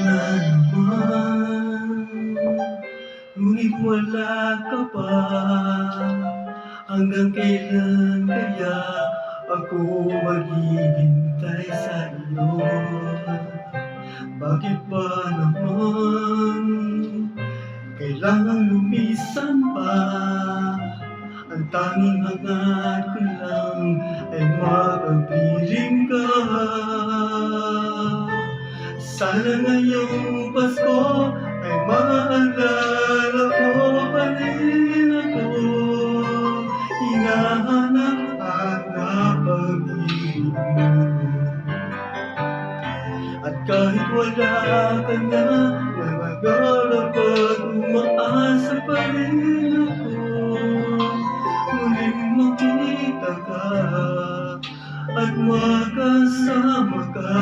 na naman, ngunit wala ka pa. Hanggang kailan kaya ako maghihintay sa iyo? Bakit ba naman kailangang lumisan pa? Ang tanging hangad ko lang ay makapiling ka. Sana ngayong Pasko ay maalala ko pa rin ako. Hinahanap-hanap pag-ibig mo. At kahit wala ka na, namagalap at umaasa pa rin ako. Muling makita ka at makasama ka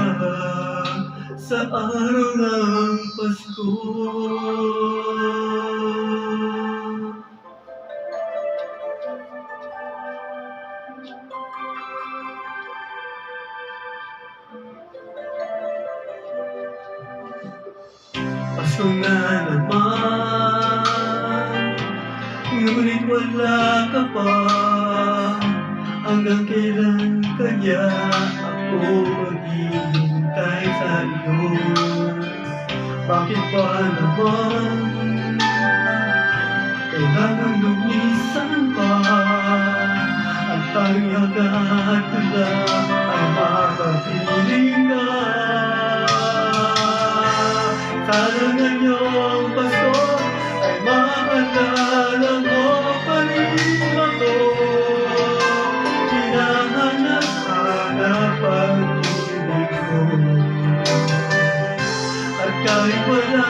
sa araw ng Pasko. Pasko na naman, ngunit wala ka pa. Hanggang kailan kaya ako maghihintay sa iyo? Bakit ba naman kailangan lumisan pa? Ang tanging hangad ko lang ay makapiling ka. Sana ngayong Pasko ay maalala mo pa rin ako. Hinahanap-hanap pag-ibig ko. At kahit wala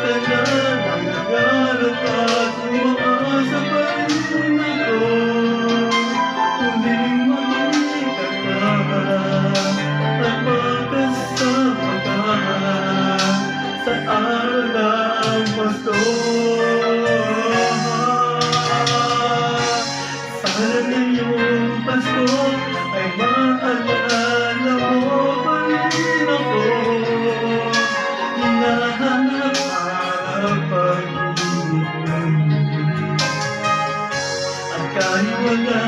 ka na, nangangarap at umaasa pa rin ako. Muling makita ka at makasama ka sa araw ng Pasko. Sana ngayong Pasko ay maalala mo pa rin ako. Hinahanap-hanap pag-ibig mo. At kahit wala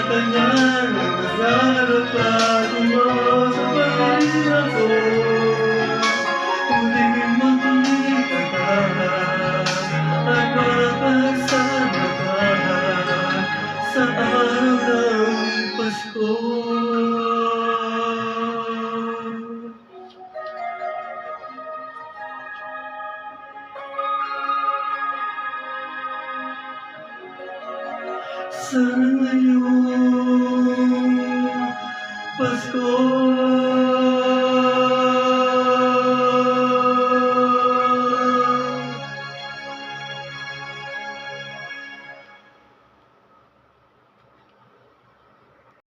ka na, nangangarap at umaasa pa rin ako. Muling makita ka at makasama ka sa araw ng Pasko. Sana ngayon